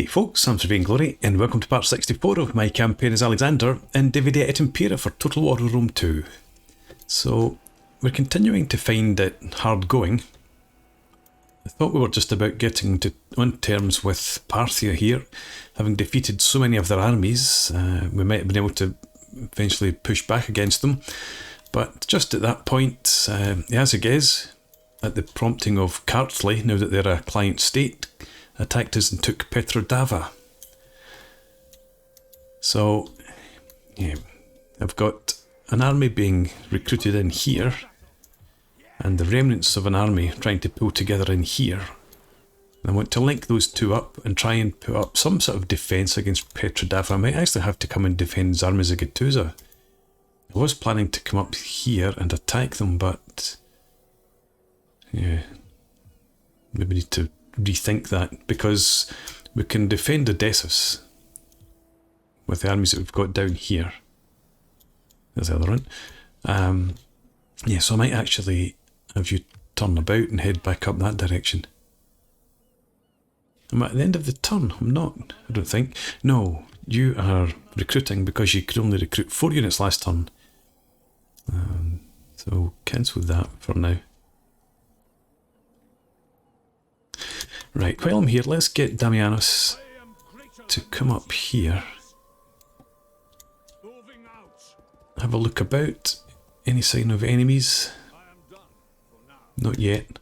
Hey folks, I'm Surveying Glory, and welcome to part 64 of my campaign as Alexander in Nikomedia at Impera for Total War of Rome 2. So, we're continuing to find it hard going. I thought we were just about getting on terms with Parthia here. Having defeated so many of their armies, we might have been able to eventually push back against them. But just at that point, Iazyges, at the prompting of Kartli, now that they're a client state, attacked us and took Petrodava. So, yeah, I've got an army being recruited in here, and the remnants of an army trying to pull together in here. I want to link those two up and try and put up some sort of defence against Petrodava. I might actually have to come and defend Zarmazagatuza. I was planning to come up here and attack them, but yeah, maybe need to rethink that, because we can defend Odysseus with the armies that we've got down here. There's the other one. Yeah, so I might actually have you turn about and head back up that direction. I'm at the end of the turn. I'm not, I don't think. No, you are recruiting because you could only recruit 4 units last turn. So cancel that for now. Right, while I'm here, let's get Damianos to come up here. Have a look about. Any sign of enemies? Not yet.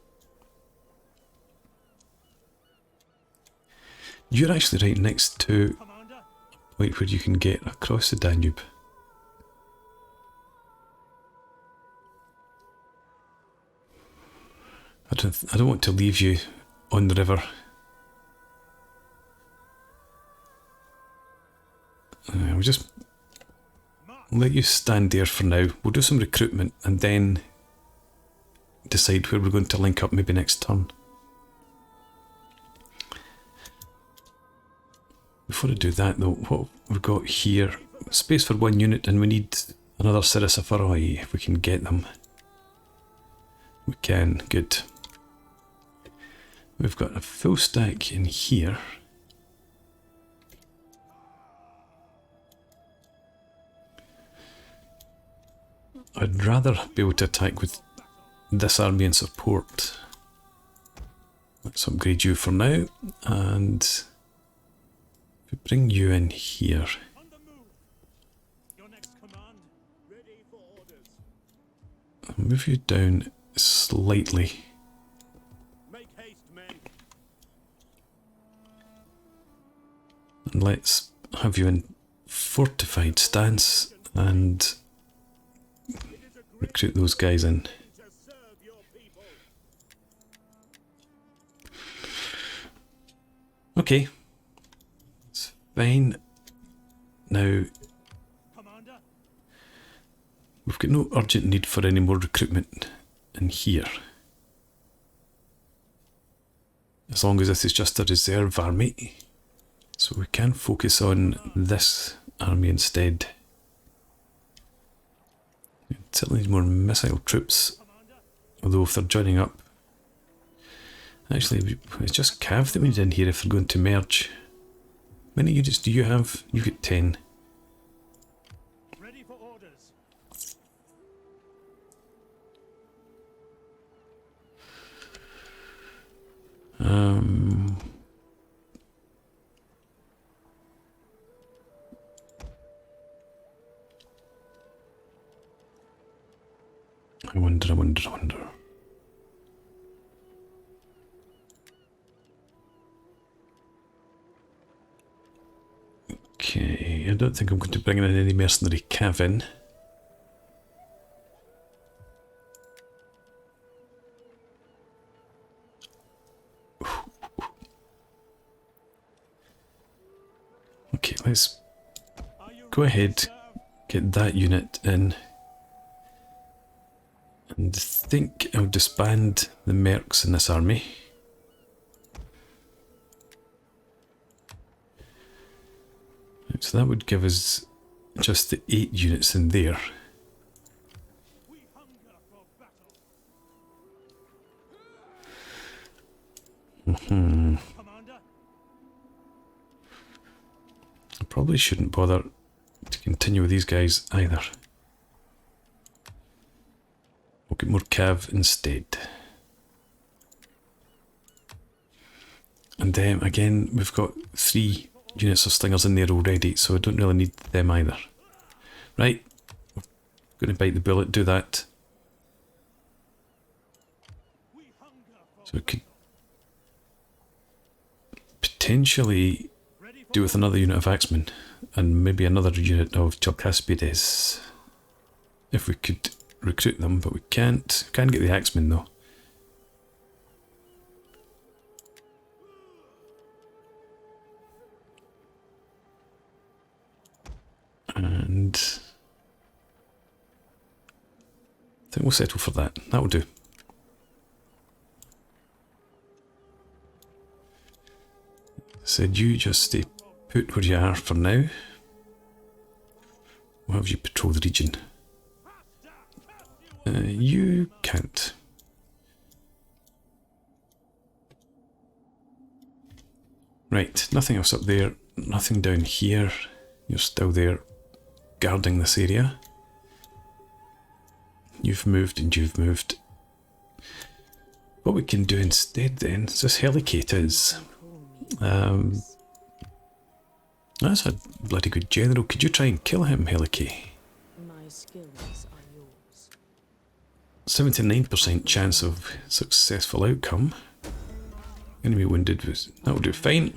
You're actually right next to a point where you can get across the Danube. I don't want to leave you on the river. We'll just let you stand there for now. We'll do some recruitment and then decide where we're going to link up maybe next turn. Before I do that though, what we've got here, space for 1 unit, and we need another Sarasapharoi if we can get them. We can, good. We've got a full stack in here. I'd rather be able to attack with this army and support. Let's upgrade you for now, and if we bring you in here. I'll move you down slightly. And let's have you in fortified stance and recruit those guys in. Okay, it's fine. Now, we've got no urgent need for any more recruitment in here. As long as this is just a reserve army. So we can focus on this army instead. It certainly needs more missile troops, although if they're joining up. Actually, it's just Cav that we need in here if they're going to merge. How many units do you have? You've got 10. Ready for orders. I wonder. Okay, I don't think I'm going to bring in any mercenary cav in. Okay, let's go ahead, get that unit in. And I think I'll disband the mercs in this army. So that would give us just the 8 units in there. probably shouldn't bother to continue with these guys either. We'll get more cav instead. And then again, we've got 3 units of slingers in there already, so I don't really need them either. Right, we're going to bite the bullet, do that. So we could potentially do with another unit of axemen and maybe another unit of Chalcaspides if we could recruit them, but we can't. We can't get the axemen though. And I think we'll settle for that. That'll do. Said you just stay put where you are for now. We'll have you patrol the region. You can't. Right, nothing else up there, nothing down here. You're still there guarding this area. You've moved and you've moved. What we can do instead then is this helicate is. That's a bloody good general. Could you try and kill him, Helicate? My skills are yours. 79% chance of successful outcome. Enemy wounded was that'll do fine.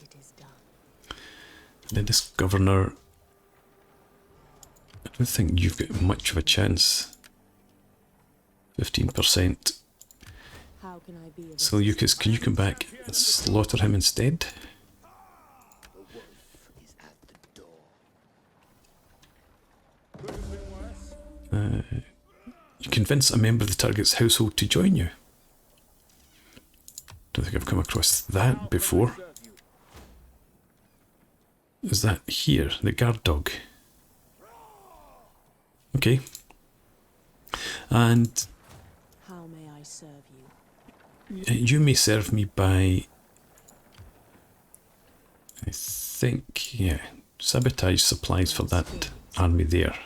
It is done. Then this governor. I don't think you've got much of a chance. 15%. How can I be of Seleucus, can you come back and slaughter him instead? You convince a member of the target's household to join you. Don't think I've come across that before. Is that here, the guard dog? Okay. And how may I serve you? you may serve me by, I think, yeah, sabotage supplies for that army there.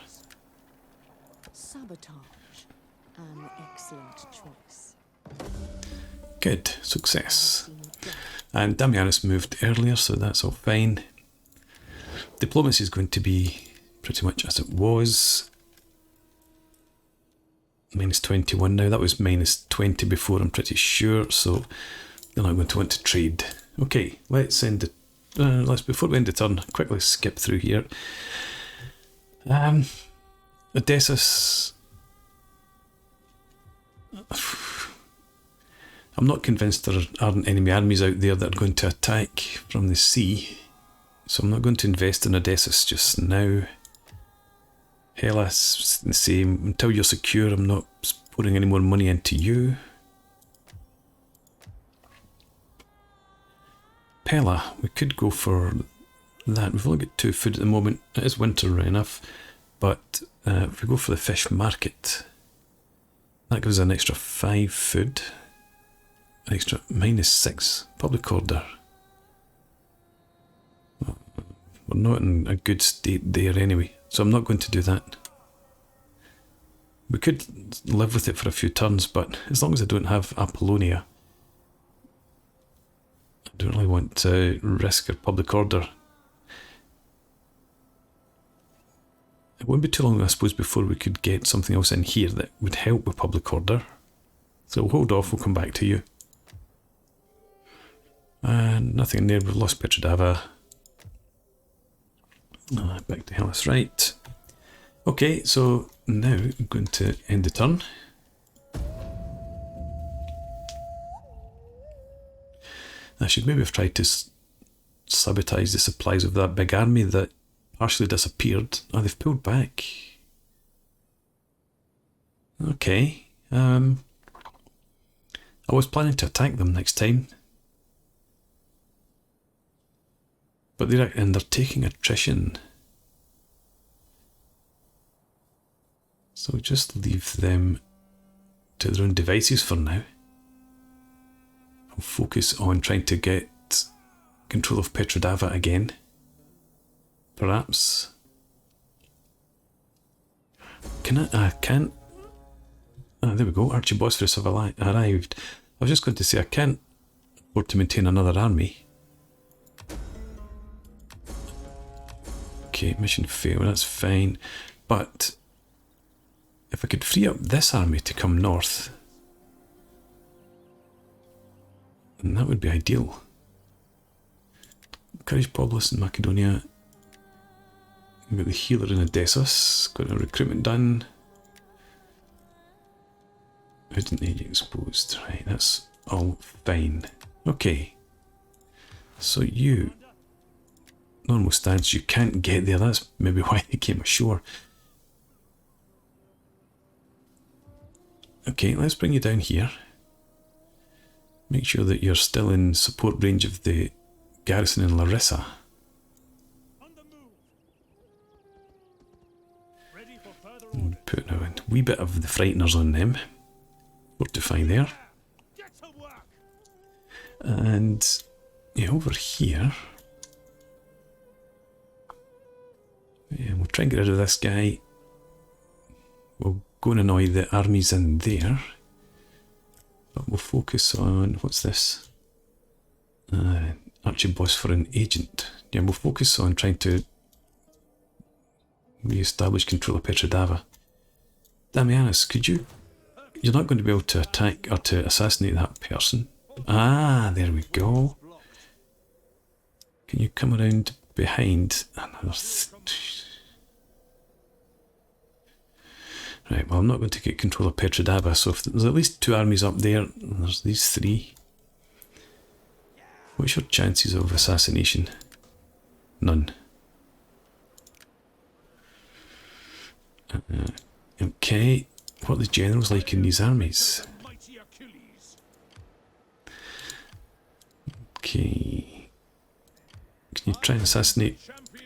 Sabotage. An excellent choice. Good, success. And Damianus moved earlier, so that's all fine. Diplomacy is going to be pretty much as it was. Minus 21 now. That was minus 20 before, I'm pretty sure, so they're not going to want to trade. Okay, let's end it. Before we end the turn, quickly skip through here. Odysseus. I'm not convinced there aren't enemy armies out there that are going to attack from the sea, so I'm not going to invest in Odysseus just now. Hellas, the same. Until you're secure, I'm not pouring any more money into you. Pella, we could go for that. We've only got 2 food at the moment. It is winter right enough, but if we go for the fish market, that gives us an extra 5 food. An extra -6 public order. We're not in a good state there anyway, so I'm not going to do that. We could live with it for a few turns, but as long as I don't have Apollonia, I don't really want to risk a public order. It won't be too long, I suppose, before we could get something else in here that would help with public order. So we'll hold off, we'll come back to you. And nothing in there, we've lost Petrodava. Back to Hellas, right. Okay, so now I'm going to end the turn. I should maybe have tried to sabotage the supplies of that big army that partially disappeared. Oh, they've pulled back. Okay. I was planning to attack them next time. But they're taking attrition. So just leave them to their own devices for now. I'll focus on trying to get control of Petrodava again. perhaps. I can't. Ah, there we go. Archibosphorus have arrived. I was just going to say I can't afford to maintain another army. Okay, mission failed. That's fine. But if I could free up this army to come north, then that would be ideal. Encourage Poblis in Macedonia. We've got the healer in Odessos. Got a recruitment done. Hidden age exposed. Right, that's all fine. Okay. So you... Normal stance, you can't get there. That's maybe why they came ashore. Okay, let's bring you down here. Make sure that you're still in support range of the garrison in Larissa. Put a wee bit of the frighteners on them. Fortify there. And yeah, over here. Yeah, we'll try and get rid of this guy. We'll go and annoy the armies in there. But we'll focus on, what's this? Archibosphorus agent. Yeah, we'll focus on trying to re-establish control of Petrodava. Damianus, could you... You're not going to be able to attack or to assassinate that person. Ah, there we go. Can you come around behind another... Right, well I'm not going to get control of Petrodava, so if there's at least 2 armies up there, and there's these 3. What's your chances of assassination? None. Okay, what are the generals like in these armies? Okay. Can you try and assassinate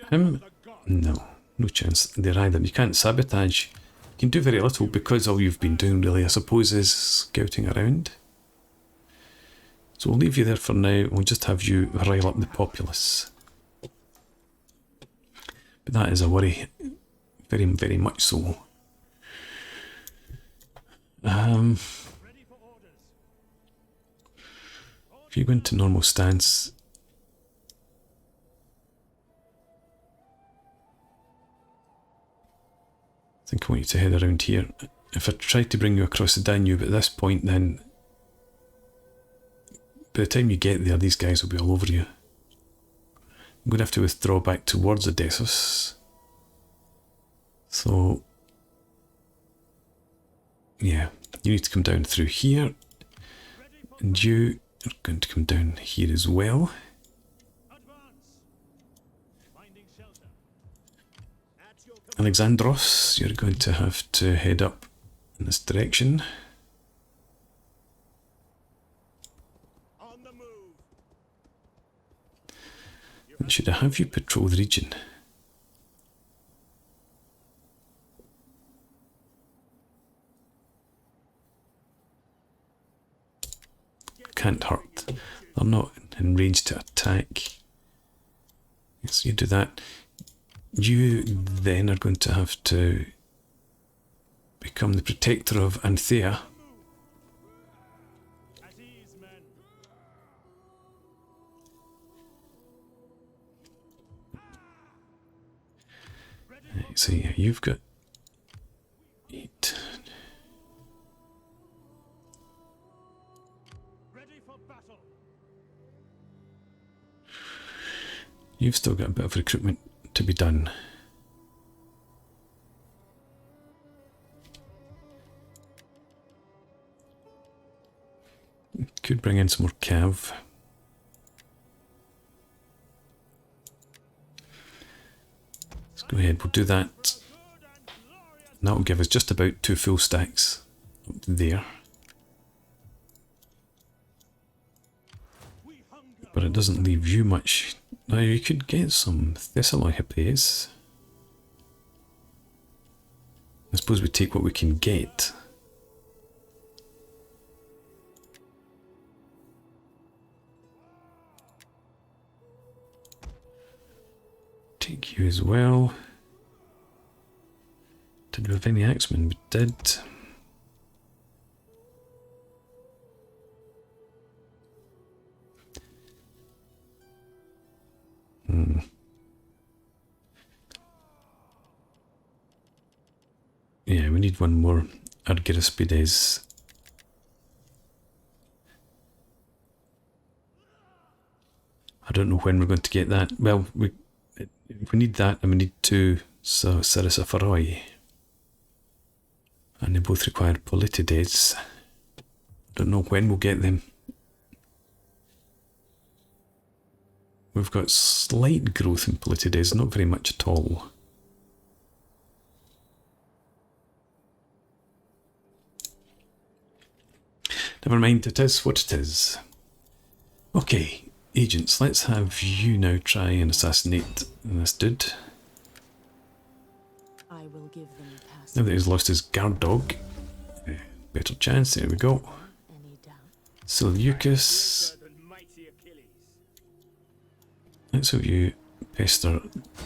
him? No, no chance there either. You can't sabotage. You can do very little because all you've been doing really, I suppose, is scouting around. So we'll leave you there for now. We'll just have you rile up the populace. But that is a worry. Very, very much so. If you go into normal stance, I think I want you to head around here. If I try to bring you across the Danube at this point, then by the time you get there, these guys will be all over you. I'm going to have to withdraw back towards Odessos. So, yeah, you need to come down through here. And you are going to come down here as well. Alexandros, you're going to have to head up in this direction. And should I have you patrol the region? Can't hurt. They're not in range to attack. Yes, you do that. You then are going to have to become the protector of Anthea. Right, so yeah, you've got 8. You've still got a bit of recruitment to be done. Could bring in some more cav. Let's go ahead, we'll do that. And that will give us just about 2 full stacks up there. But it doesn't leave you much. Now you could get some Thessaloi Hippies. I suppose we take what we can get. Take you as well. Did we have any axemen? We did. Yeah, we need one more Argiraspides. I don't know when we're going to get that. Well, we need that, and we need 2 Sarasapharoi. And they both require Politides. Don't know when we'll get them. We've got slight growth in Politides, not very much at all. Never mind, it is what it is. Okay, agents, let's have you now try and assassinate this dude. I will give them passage. Now that he's lost his guard dog, better chance, there we go. Any doubt? Seleucus. Let's have you pester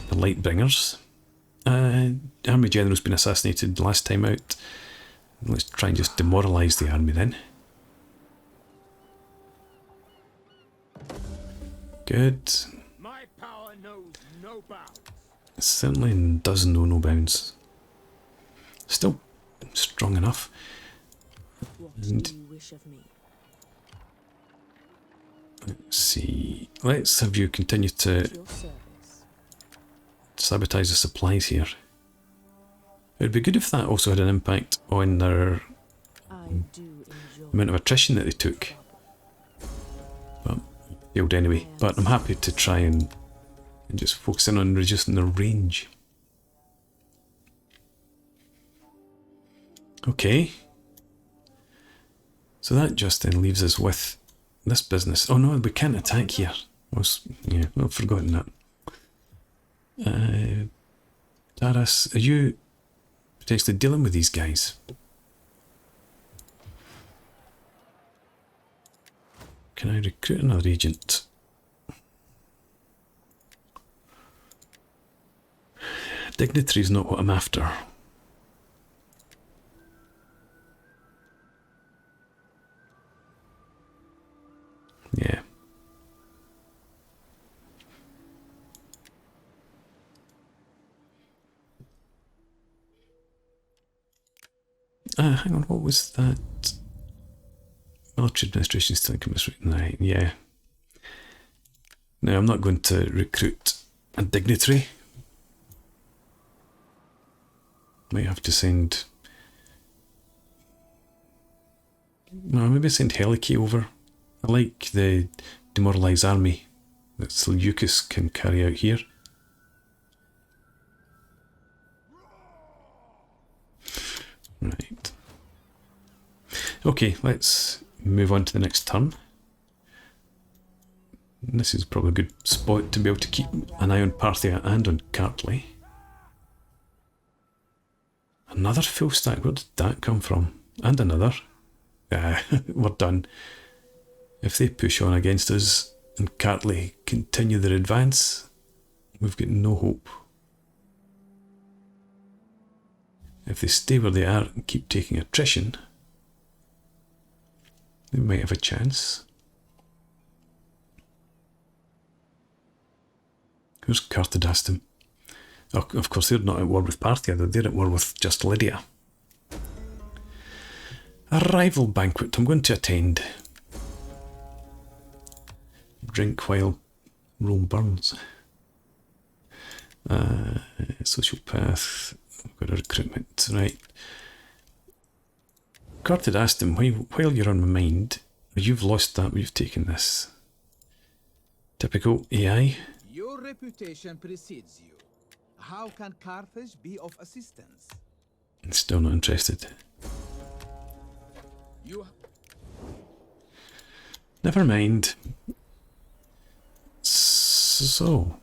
the Lightbringers. Army General's been assassinated last time out. Let's try and just demoralise the army then. Good. My power knows no bounds. It certainly does know no bounds. Still strong enough. What do you wish of me? Let's see. Let's have you continue to Your service. sabotage the supplies here. It would be good if that also had an impact on their I do enjoy amount of attrition that they took. But failed anyway. But I'm happy to try and just focus in on reducing their range. Okay. So that just then leaves us with this business. Oh no, we can't attack here. I've forgotten that. Taras, are you potentially dealing with these guys? Can I recruit another agent? Dignitary is not what I'm after. Yeah. Hang on, what was that? Military administration still commiserating, right? Yeah. No, I'm not going to recruit a dignitary. Might have to send... No, maybe send Helike over. I like the demoralised army that Seleucus can carry out here. Right. Okay, let's move on to the next turn. And this is probably a good spot to be able to keep an eye on Parthia and on Kartli. Another full stack, where did that come from? And another. We're done. If they push on against us and Kartli continue their advance, we've got no hope. If they stay where they are and keep taking attrition, they might have a chance. Who's Cartadastum? Oh, of course, they're not at war with Parthia, they're at war with just Lydia. A rival banquet I'm going to attend. Drink while Rome burns. Sociopath. I've got a recruitment, right. Cartadastum, while you're on my mind, you've lost that, we've taken this. Typical AI. Your reputation precedes you. How can Carthage be of assistance? Still not interested. Never mind. So,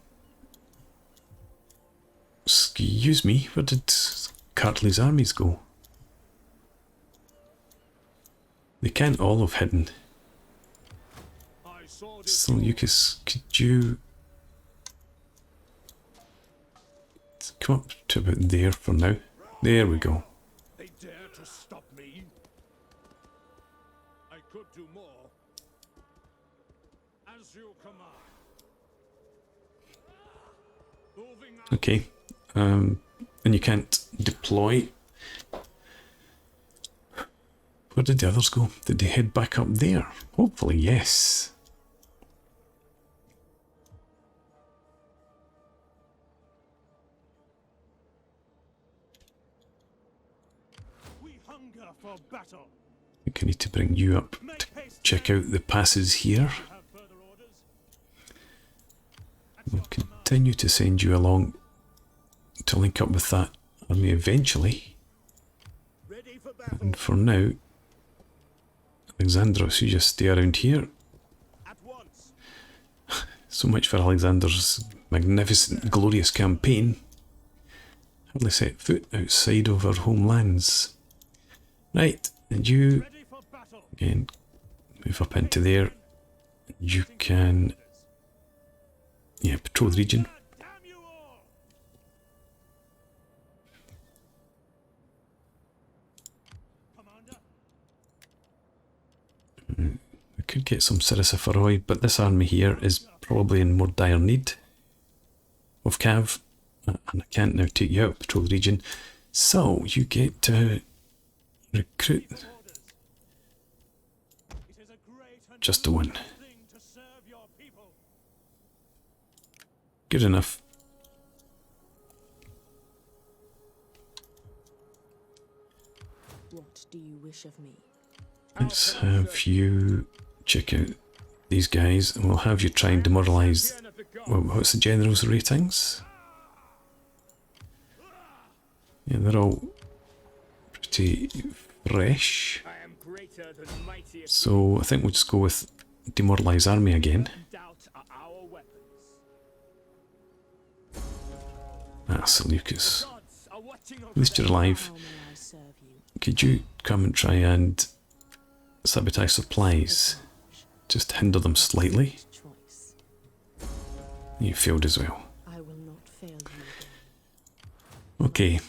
excuse me, where did Kartli's armies go? They can't all have hidden. Seleucus, could you... Let's come up to about there for now. There we go. They dare to stop me. I could do more. As you command. Moving out. Okay. And you can't deploy. Where did the others go? Did they head back up there? Hopefully, yes. We hunger for battle. I think I need to bring you up to check out the passes here. Have further orders? We'll continue to send you along to link up with that army eventually. Ready for battle. And for now, Alexandros, you just stay around here. At once. So much for Alexander's magnificent, glorious campaign. Hardly set foot outside of our homelands. Right, and you, Ready for battle. again, move up into there. You can, yeah, patrol the region. Damn you all. Commander. We could get some Sarasapharoi, but this army here is probably in more dire need of cav, and I can't now take you out, patrol the region. So you get to recruit Orders. It is a great and just the one. thing to serve your people. Good enough. What do you wish of me? Let's have you check out these guys, and we'll have you try and demoralise. Again of the gods. Well, what's the general's ratings? Yeah, they're all pretty fresh. I am greater than mighty. So I think we'll just go with demoralise army again. Doubt are our weapons. Ah, Seleucus. Gods are watching over At least you're alive. How may I serve you? Could you come and try and sabotage supplies? Just hinder them slightly. Choice. You failed as well. I will not fail you again. Okay.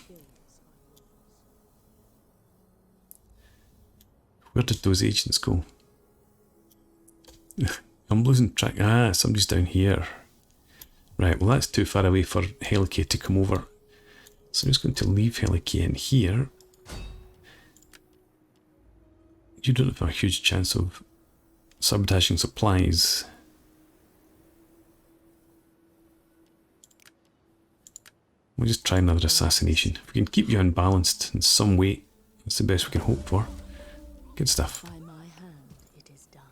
Where did those agents go? I'm losing track. Ah, somebody's down here. Right, well that's too far away for Helike to come over. So I'm just going to leave Helike in here. You don't have a huge chance of sabotaging supplies. We'll just try another assassination. If we can keep you unbalanced in some way, that's the best we can hope for. Good stuff. By my hand, it is done.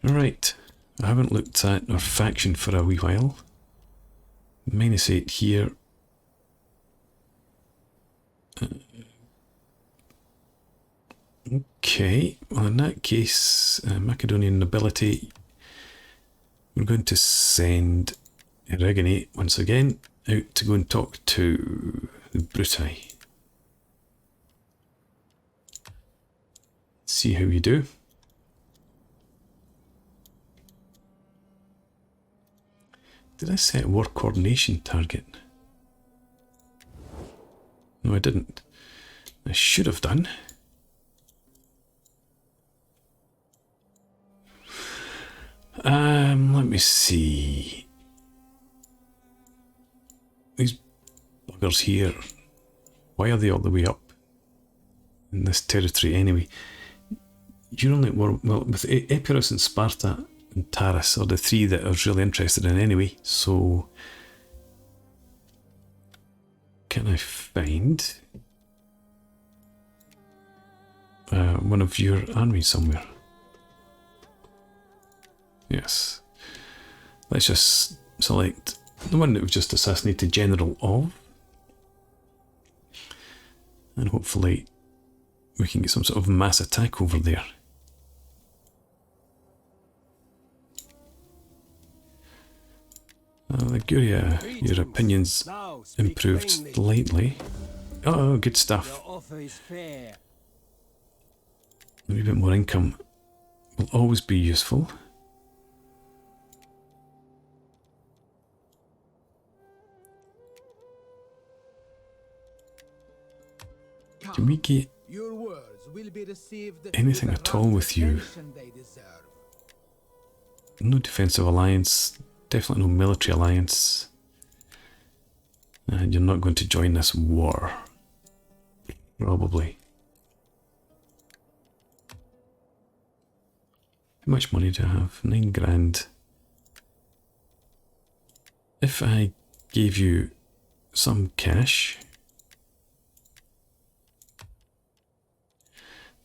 Alright, I haven't looked at our faction for a wee while. -8 here. Okay, well in that case, Macedonian nobility, we're going to send Erigone once again out to go and talk to the Bruti. See how you do. Did I set a war coordination target? No, I didn't. I should have done. Let me see. These buggers here, why are they all the way up in this territory anyway? You're only, well, with Epirus and Sparta and Taras are the three that I was really interested in anyway, so can I find one of your armies somewhere? Yes. Let's just select the one that we've just assassinated General of, and hopefully we can get some sort of mass attack over there. Liguria, your opinions Now speak improved plainly. slightly. Oh, good Your stuff. offer is fair. A wee bit more income will always be useful. Can we get Your words will be received anything with at all with you? attention they deserve. No defensive alliance, definitely no military alliance. And you're not going to join this war. Probably. How much money do I have? 9 grand. If I gave you some cash.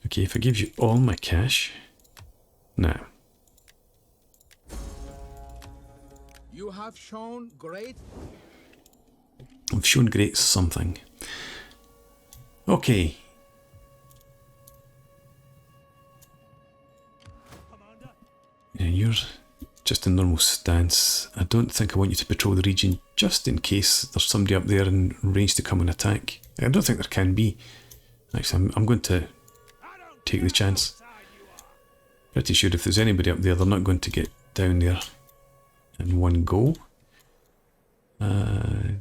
Okay, if I give you all my cash. Now. You have shown great. I've shown great something. Okay. Yeah, you're just in normal stance. I don't think I want you to patrol the region just in case there's somebody up there in range to come and attack. I don't think there can be. Actually, I'm going to take the chance. Pretty sure if there's anybody up there, they're not going to get down there in one go. I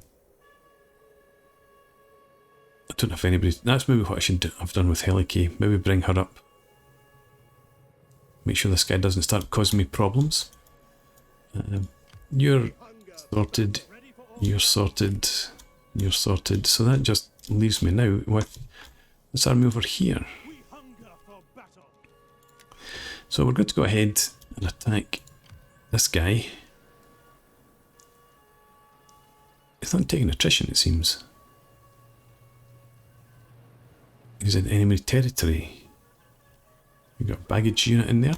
don't know if anybody... That's maybe what I should have done with Helike. Maybe bring her up. Make sure this guy doesn't start causing me problems. You're sorted. You're sorted. You're sorted. So that just leaves me now with this army over here. So we're going to go ahead and attack this guy. He's not taking attrition, it seems. He's in enemy territory. We've got a baggage unit in there.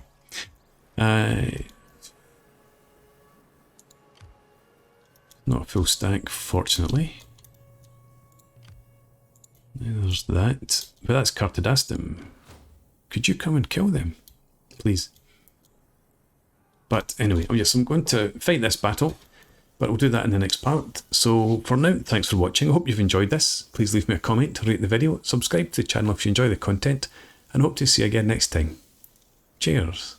Not a full stack, fortunately. There's that. But that's Cartadastum. Could you come and kill them? Please. But anyway, oh yes, I'm going to fight this battle. But we'll do that in the next part. So for now, thanks for watching. I hope you've enjoyed this. Please leave me a comment, rate the video, subscribe to the channel if you enjoy the content, and hope to see you again next time. Cheers.